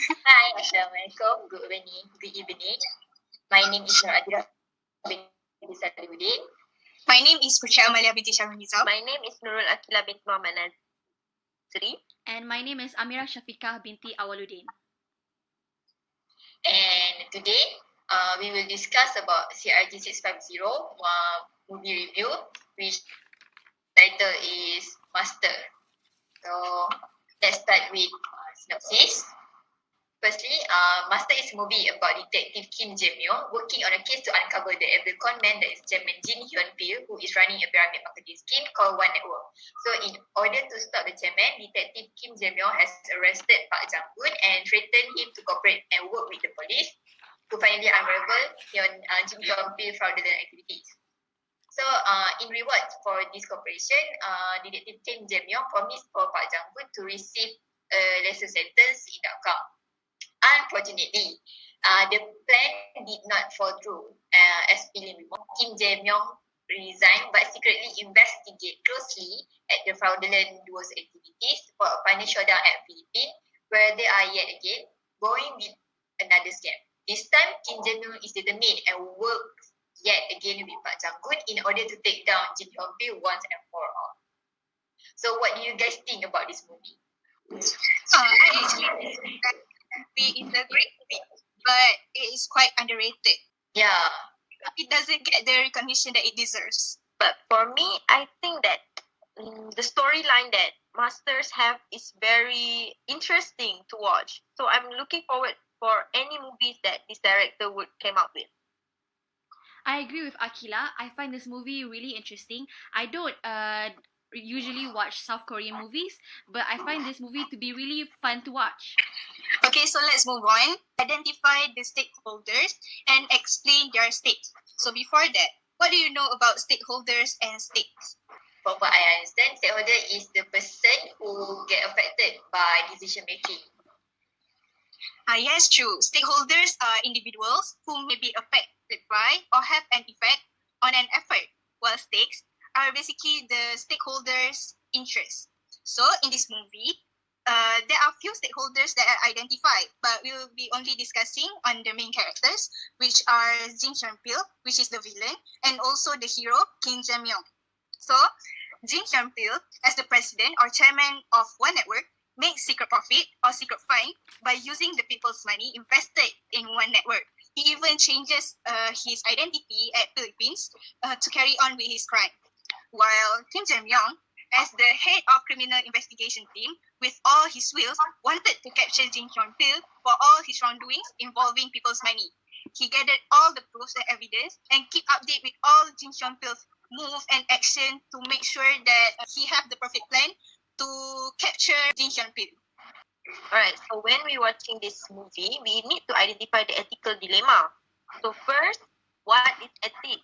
Hi, Assalamualaikum. Good evening. My name is Nur Adira binti Salihuddin. My name is Putra Amalia binti Syarul Nizam. My name is Nurul Akila binti Muhammad Nazri. And my name is Amira Shafiqah binti Awaluddin. And today, we will discuss about CRG 650 movie review, which title is Master. So, let's start with synopsis. Firstly, Master is a movie about Detective Kim Jae-myung working on a case to uncover the evil con man that is Chairman Jin Hyun-pil, who is running a pyramid marketing scheme called One Network. So, in order to stop the chairman, Detective Kim Jae-myung has arrested Park Jang-hoon and threatened him to cooperate and work with the police to finally unravel Jin Hyun-pil fraudulent activities. So, in reward for this cooperation, Detective Kim Jae-myung promised for Park Jang-hoon to receive a lesser sentence in the outcome. Unfortunately, the plan did not fall through. As Pilin remarked, Kim Jae-myung resigned but secretly investigate closely at the fraudulent duo's activities for a final showdown at Philippines, where they are yet again going with another scam. This time, Kim Jae-myung is determined and works yet again with Park Jang-hoon in order to take down Jin Hyun-pil once and for all. So, what do you guys think about this movie? I actually think that movie is a great movie, but it is quite underrated. Yeah. It doesn't get the recognition that it deserves. But for me, I think that the storyline that Masters have is very interesting to watch. So I'm looking forward for any movies that this director would come up with. I agree with Akila. I find this movie really interesting. I don't usually watch South Korean movies, but I find this movie to be really fun to watch. Okay, so let's move on. Identify the stakeholders and explain their stakes. So before that, what do you know about stakeholders and stakes? From what I understand, stakeholder is the person who get affected by decision making. Yes, true. Stakeholders are individuals who may be affected by or have an effect on an effort, while stakes are basically the stakeholders' interests. So in this movie, there are few stakeholders that are identified, but we will be only discussing on the main characters, which are Jin Hyun-pil, which is the villain, and also the hero, Kim Jae-myung. So, Jin Hyun-pil, as the president or chairman of One Network, makes secret profit or secret fine by using the people's money invested in One Network. He even changes his identity at Philippines to carry on with his crime. While Kim Jae-myung, as the head of criminal investigation team, with all his wills, wanted to capture Jin Hyun-pil for all his wrongdoings involving people's money. He gathered all the proofs and evidence and keep update with all Jin Hyun-pil's move and action to make sure that he have the perfect plan to capture Jin Hyun-pil. Alright, so when we're watching this movie, we need to identify the ethical dilemma. So first, what is ethics?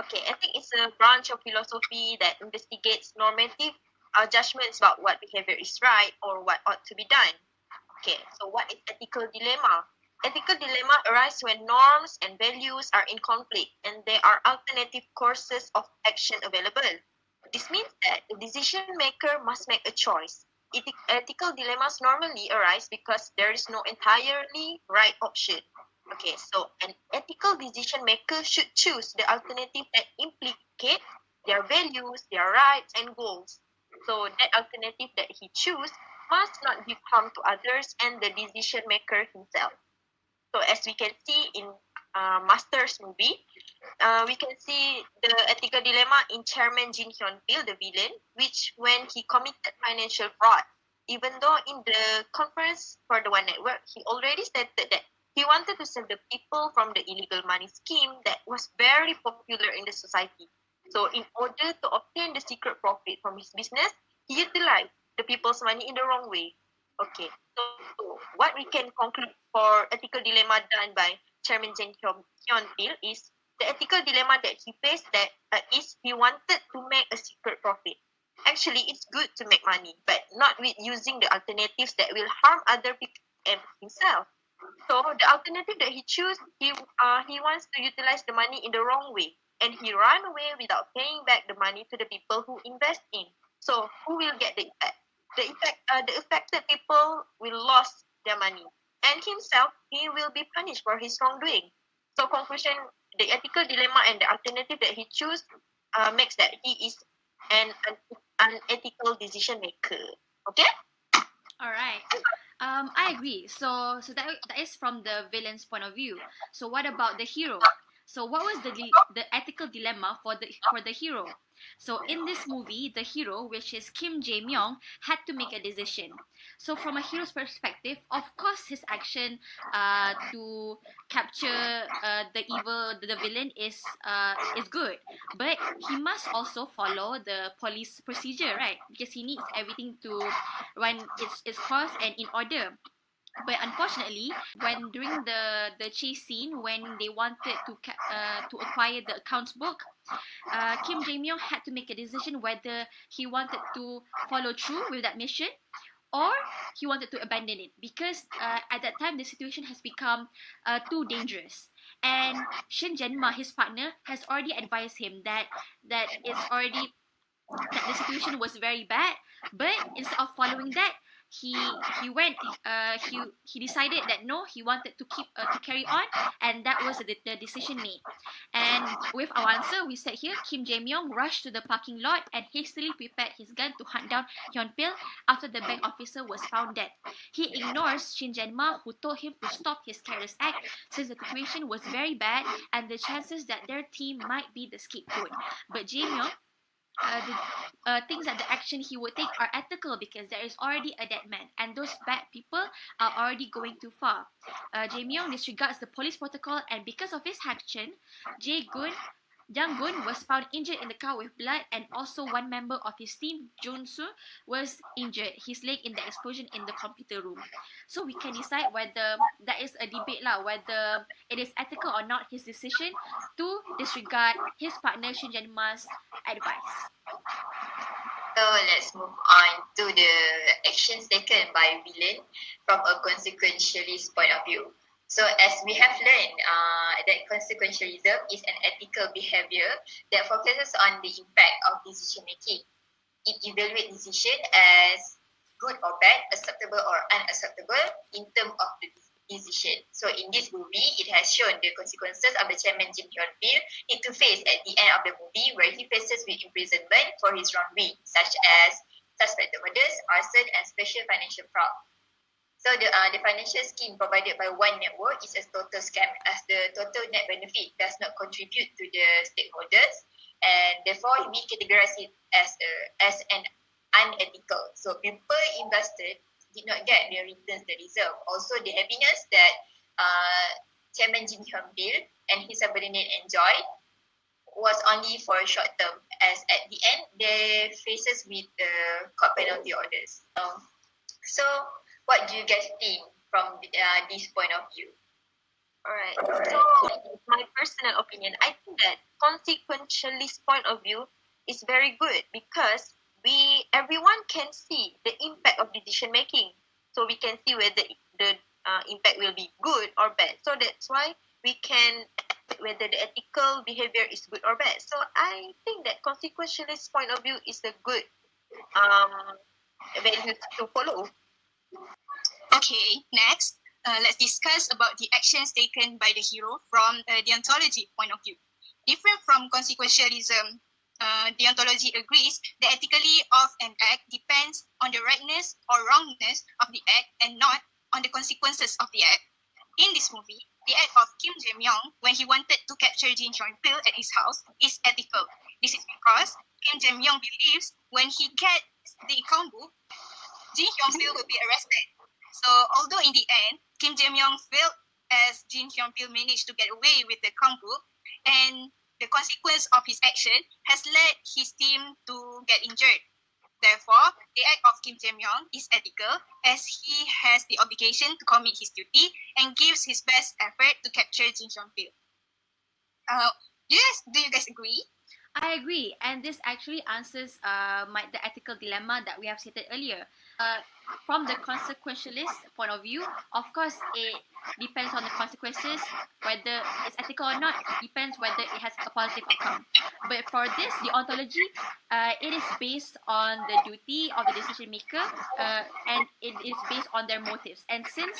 Okay, ethics is a branch of philosophy that investigates normative judgments about what behavior is right or what ought to be done. Okay, so what is ethical dilemma? Ethical dilemma arise when norms and values are in conflict and there are alternative courses of action available. This means that the decision maker must make a choice. Ethical dilemmas normally arise because there is no entirely right option. Okay, so an ethical decision maker should choose the alternative that implicate their values, their rights, and goals. So that alternative that he chooses must not give harm to others and the decision maker himself. So as we can see in Masters movie, we can see the ethical dilemma in Chairman Jin Hyun-pil, the villain, which when he committed financial fraud, even though in the conference for the One Network, he already stated that he wanted to save the people from the illegal money scheme that was very popular in the society. So in order to obtain the secret profit from his business, he utilized the people's money in the wrong way. Okay, so what we can conclude for ethical dilemma done by Chairman Jin Hyun-pil is the ethical dilemma that he faced that is he wanted to make a secret profit. Actually, it's good to make money, but not with using the alternatives that will harm other people and himself. So the alternative that he chose, he wants to utilize the money in the wrong way, and he ran away without paying back the money to the people who invest in. So who will get the effect? The affected people will lose their money, and himself, he will be punished for his wrongdoing. So conclusion, the ethical dilemma and the alternative that he choose makes that he is an unethical decision maker. Okay? All right. I agree. So that is from the villain's point of view. So what about the hero? So what was the ethical dilemma for the hero? So in this movie, the hero, which is Kim Jae Myung, had to make a decision. So from a hero's perspective, of course, his action to capture the villain is good, but he must also follow the police procedure, right? Because he needs everything to run its course and in order. But unfortunately, when during the chase scene, when they wanted to acquire the accounts book, Kim Jae Myung had to make a decision whether he wanted to follow through with that mission or he wanted to abandon it, because at that time the situation has become too dangerous. And Shin Jae-ma, his partner, has already advised him that it's already that the situation was very bad, but instead of following that, he went he decided that no, he wanted to carry on, and that was the decision made. And with our answer, we said here Kim Jae Myung rushed to the parking lot and hastily prepared his gun to hunt down Hyun Pil after the bank officer was found dead. He ignores Shin Jae-ma, who told him to stop his careless act since the situation was very bad and the chances that their team might be the scapegoat. But Jae Myung thinks that the action he would take are ethical because there is already a dead man and those bad people are already going too far. Jae Myung disregards the police protocol, and because of his action, Jang Gun was found injured in the car with blood, and also one member of his team, Jun Soo, was injured, his leg in the explosion in the computer room. So we can decide whether that is a debate whether it is ethical or not his decision to disregard his partner Shin Jae-ma's advice. So let's move on to the actions taken by villain from a consequentialist point of view. So as we have learned that consequentialism is an ethical behavior that focuses on the impact of decision making. It evaluates decision as good or bad, acceptable or unacceptable in terms of the decision. So in this movie, it has shown the consequences of the chairman Jin Hyun Pil need to face at the end of the movie, where he faces with imprisonment for his wrongdoing, such as suspected murders, arson, and special financial fraud. So the financial scheme provided by one network is a total scam, as the total net benefit does not contribute to the stakeholders, and therefore we categorize it as an unethical. So people invested did not get the returns they deserve. Also, the happiness that Chairman Jin Hyun Pil and his subordinate enjoyed was only for a short term, as at the end they faces with the court penalty orders. So what do you guys think from this point of view? Alright, so my personal opinion, I think that consequentialist point of view is very good because everyone can see the impact of decision making. So we can see whether the impact will be good or bad. So that's why we can whether the ethical behavior is good or bad. So I think that consequentialist point of view is a good value to follow. Okay, next, let's discuss about the actions taken by the hero from a deontology point of view. Different from consequentialism, deontology agrees the ethically of an act depends on the rightness or wrongness of the act and not on the consequences of the act. In this movie, the act of Kim Jae Myung when he wanted to capture Jin Hyun Pil at his house is ethical. This is because Kim Jae Myung believes when he gets the account book, Jin Hyun Pil will be arrested. So although in the end, Kim Jae Myung failed as Jin Hyun Pil managed to get away with the account book, and the consequence of his action has led his team to get injured. Therefore, the act of Kim Jae Myung is ethical as he has the obligation to commit his duty and gives his best effort to capture Jin Hyun Pil. Do you guys agree? I agree, and this actually answers the ethical dilemma that we have stated earlier. from the consequentialist point of view, of course, it depends on the consequences, whether it's ethical or not, depends whether it has a positive outcome. But for this, the ontology, it is based on the duty of the decision maker, and it is based on their motives. And since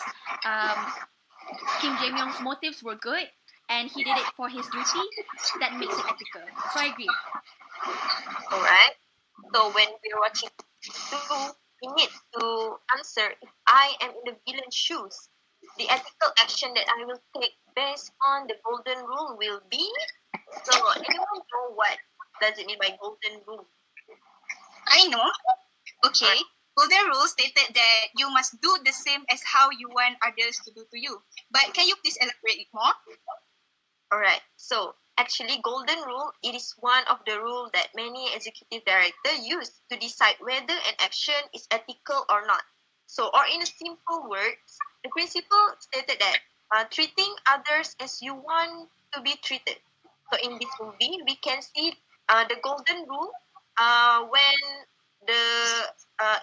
Kim Jae-myung's motives were good, and he did it for his duty, that makes it ethical. So I agree. Alright. So when we're watching two, we need to answer if I am in the villain's shoes. The ethical action that I will take based on the golden rule will be. So anyone know what does it mean by golden rule? I know. Okay. Golden rule stated that you must do the same as how you want others to do to you. But can you please elaborate it more? Alright. So actually, golden rule, it is one of the rules that many executive directors use to decide whether an action is ethical or not. So, or in a simple words, the principle stated that treating others as you want to be treated. So in this movie, we can see the golden rule when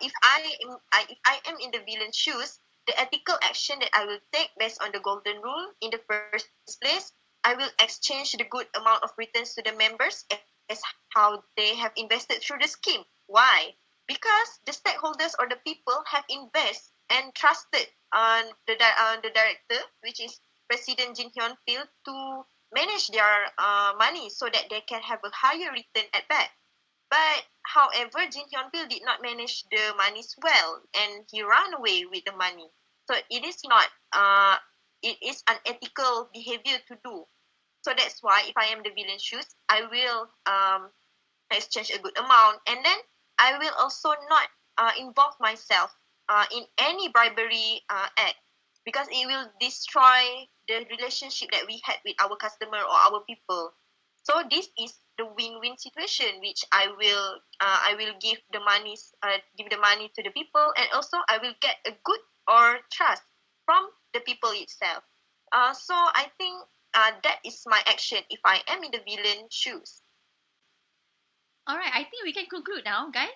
if I am in the villain's shoes, the ethical action that I will take based on the golden rule in the first place, I will exchange the good amount of returns to the members as how they have invested through the scheme. Why? Because the stakeholders or the people have invested and trusted on the director, which is President Jin Hyun Pil, to manage their money so that they can have a higher return at back. But however, Jin Hyun Pil did not manage the monies well, and he ran away with the money. So it is not. It is unethical behavior to do. So that's why if I am the villain's shoes, I will exchange a good amount, and then I will also not involve myself in any bribery act, because it will destroy the relationship that we had with our customer or our people. So this is the win-win situation, which I will give the money to the people, and also I will get a good or trust from the people itself. So I think that is my action if I am in the villain shoes. Alright, I think we can conclude now, guys.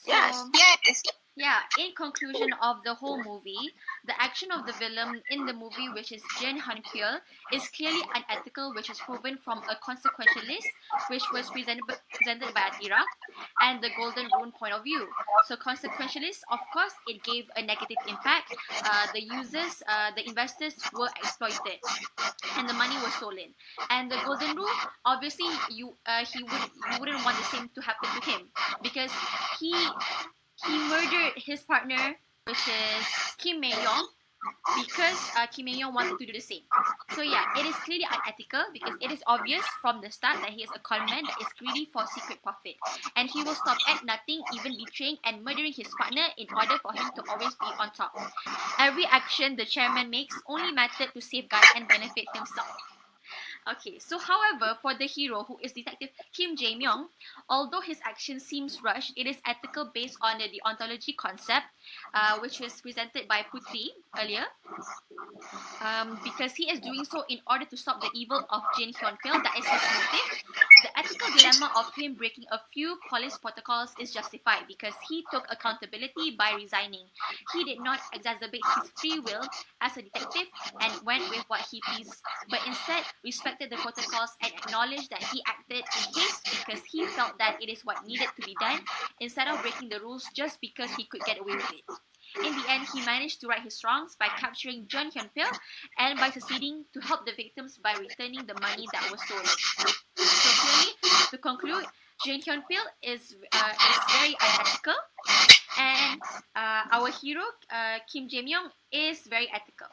Yes. Yes. Yeah, in conclusion of the whole movie, the action of the villain in the movie, which is Jin Han Pil, is clearly unethical, which is proven from a consequentialist, which was presented by Atira, and the golden rule point of view. So consequentialist, of course, it gave a negative impact. The users, the investors were exploited, and the money was stolen. And the golden rule, obviously, you wouldn't want the same to happen to him, because he murdered his partner, which is Kim Mae-young, because Kim Mae-young wanted to do the same. So yeah, it is clearly unethical because it is obvious from the start that he is a conman that is greedy for secret profit. And he will stop at nothing, even betraying and murdering his partner in order for him to always be on top. Every action the chairman makes only mattered to safeguard and benefit himself. Okay, so however, for the hero, who is Detective Kim Jae-myung, although his action seems rushed, it is ethical based on the deontology concept, which was presented by Putri earlier, because he is doing so in order to stop the evil of Jin Hyun Pil. That is his motive. The ethical dilemma of him breaking a few police protocols is justified because he took accountability by resigning. He did not exacerbate his free will as a detective and went with what he pleased, but instead respected the protocols and acknowledged that he acted in haste because he felt that it is what needed to be done instead of breaking the rules just because he could get away with it. In the end, he managed to right his wrongs by capturing Jun Hyun Pil and by succeeding to help the victims by returning the money that was stolen. So clearly, to conclude, Jun Hyun Pil is very unethical, and our hero, Kim Jae-myung, is very ethical.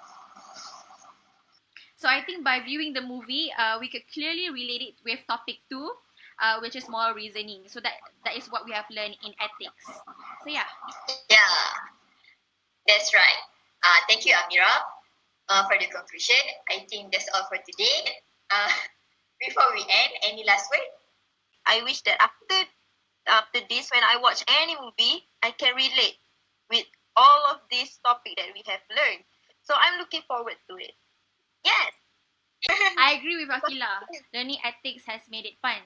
So I think by viewing the movie, we could clearly relate it with topic 2, which is moral reasoning. So that is what we have learned in ethics. So yeah. Yeah, that's right. Thank you, Amira, for the conclusion. I think that's all for today. Before we end, any last word? I wish that after this, when I watch any movie, I can relate with all of this topic that we have learned. So I'm looking forward to it. Yes. I agree with Akila. Learning ethics has made it fun.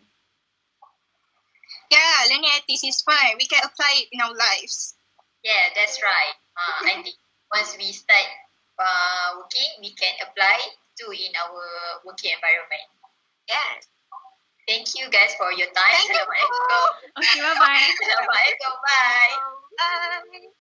Yeah, learning ethics is fun. We can apply it in our lives. Yeah, that's right. I think once we start working, we can apply to in our working environment. Yes. Thank you guys for your time. Thank you. Assalamualaikum. Okay, bye bye. Assalamualaikum. Bye. Bye.